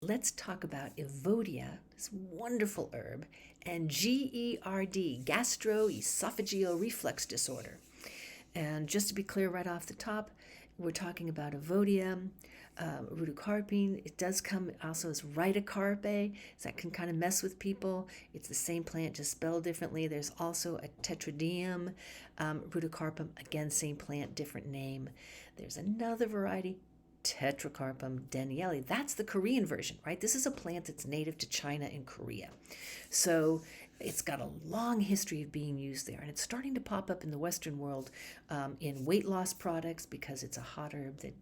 let's talk about Evodia, this wonderful herb, and GERD, gastroesophageal reflux disorder. And just to be clear right off the top, we're talking about Evodia Brutacarpium. It does come also as Rhitocarpe, so that can kind of mess with people. It's the same plant, just spelled differently. There's also a Tetradium Brutacarpium, again, same plant, different name. There's another variety, Tetracarpum danieli. That's the Korean version, right? This is a plant that's native to China and Korea. So it's got a long history of being used there, and it's starting to pop up in the Western world in weight loss products because it's a hot herb that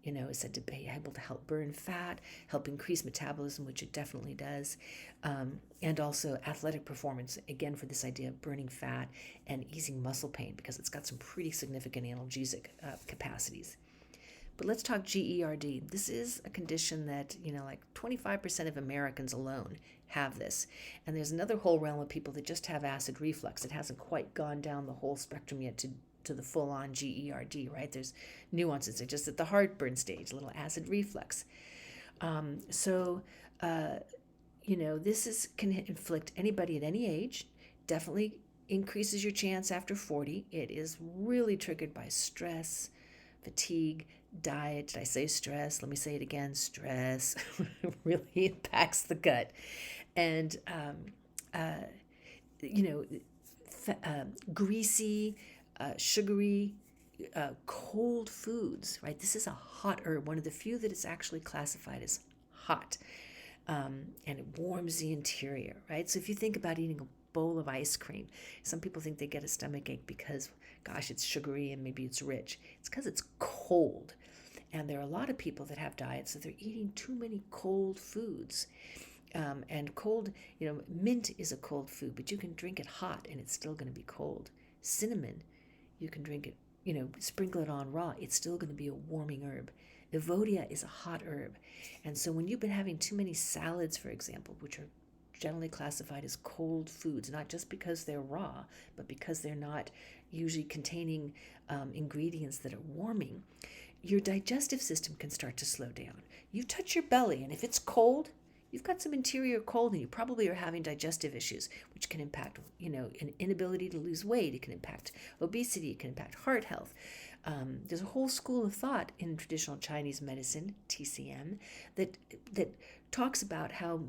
is said to be able to help burn fat, help increase metabolism, which it definitely does, and also athletic performance, again, for this idea of burning fat and easing muscle pain because it's got some pretty significant analgesic capacities. But let's talk GERD. This is a condition that, like 25% of Americans alone have this. And there's another whole realm of people that just have acid reflux. It hasn't quite gone down the whole spectrum yet to the full-on GERD, right? There's nuances. They're just at the heartburn stage, a little acid reflux. This can inflict anybody at any age. Definitely increases your chance after 40. It is really triggered by stress, fatigue, diet. Did I say stress? Let me say it again. Stress really impacts the gut. And, greasy, sugary, cold foods, right? This is a hot herb, one of the few that is actually classified as hot. And it warms the interior, right? So if you think about eating a bowl of ice cream, some people think they get a stomach ache because, gosh, it's sugary and maybe it's rich. It's because it's cold. And there are a lot of people that have diets that they're eating too many cold foods. And cold, mint is a cold food, but you can drink it hot and it's still going to be cold. Cinnamon, you can drink it, sprinkle it on raw. It's still going to be a warming herb. Evodia is a hot herb. And so when you've been having too many salads, for example, which are generally classified as cold foods, not just because they're raw, but because they're not usually containing ingredients that are warming, your digestive system can start to slow down. You touch your belly, and if it's cold, you've got some interior cold, and you probably are having digestive issues, which can impact, an inability to lose weight. It can impact obesity. It can impact heart health. There's a whole school of thought in traditional Chinese medicine, TCM, that talks about how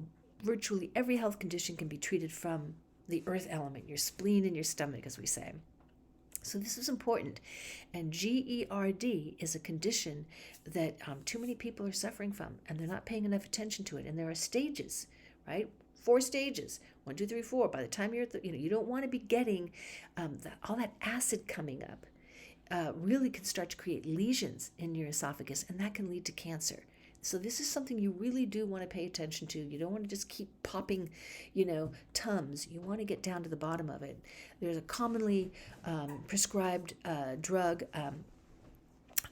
virtually every health condition can be treated from the earth element, your spleen and your stomach, as we say. So this is important. And GERD is a condition that too many people are suffering from, and they're not paying enough attention to it. And there are stages, right? 4 stages, 1, 2, 3, 4. By the time you're at you don't want to be getting all that acid coming up. Really can start to create lesions in your esophagus, and that can lead to cancer. So this is something you really do want to pay attention to. You don't want to just keep popping, Tums. You want to get down to the bottom of it. There's a commonly prescribed drug,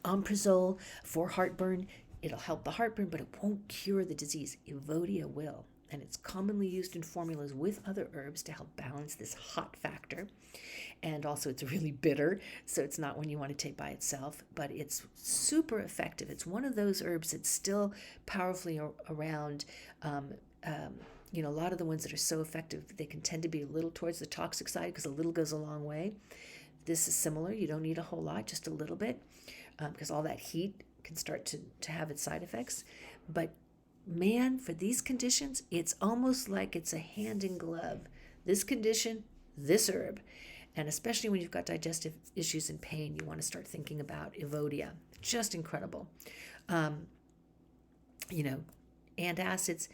omeprazole, for heartburn. It'll help the heartburn, but it won't cure the disease. Evodia will. And it's commonly used in formulas with other herbs to help balance this hot factor. And also it's really bitter, so it's not one you want to take by itself, but it's super effective. It's one of those herbs that's still powerfully around. A lot of the ones that are so effective, they can tend to be a little towards the toxic side because a little goes a long way. This is similar. You don't need a whole lot, just a little bit, because all that heat can start to have its side effects. But man, for these conditions, it's almost like it's a hand in glove. This condition, this herb. And especially when you've got digestive issues and pain, you want to start thinking about Evodia. Just incredible. Antacids,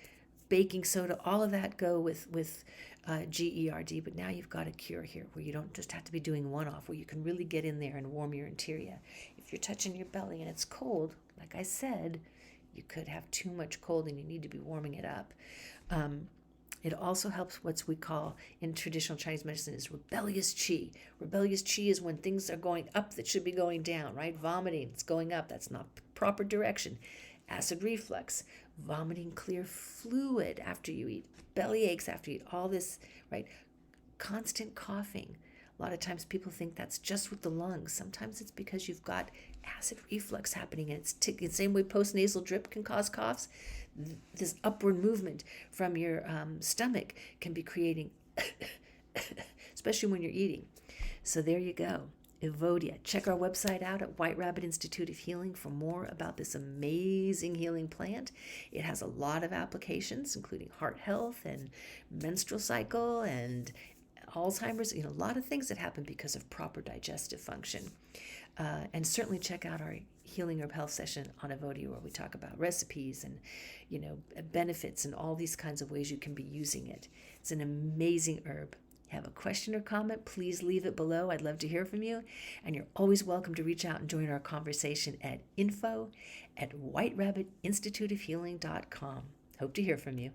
baking soda, all of that go with GERD. But now you've got a cure here where you don't just have to be doing one-off, where you can really get in there and warm your interior. If you're touching your belly and it's cold, like I said, you could have too much cold and you need to be warming it up. It also helps what we call in traditional Chinese medicine is rebellious chi. Rebellious chi is when things are going up that should be going down, right? Vomiting, it's going up. That's not proper direction. Acid reflux, vomiting clear fluid after you eat, belly aches after you eat, all this, right? Constant coughing. A lot of times people think that's just with the lungs. Sometimes it's because you've got acid reflux happening, and it's the same way postnasal drip can cause coughs. this upward movement from your stomach can be creating, especially when you're eating. So there you go. Evodia. Check our website out at White Rabbit Institute of Healing for more about this amazing healing plant. It has a lot of applications, including heart health and menstrual cycle and Alzheimer's, a lot of things that happen because of proper digestive function. And certainly check out our Healing Herb Health session on Evodia, where we talk about recipes and, benefits and all these kinds of ways you can be using it. It's an amazing herb. Have a question or comment, please leave it below. I'd love to hear from you. And you're always welcome to reach out and join our conversation at info@whiterabbit.instituteofhealing.com. Hope to hear from you.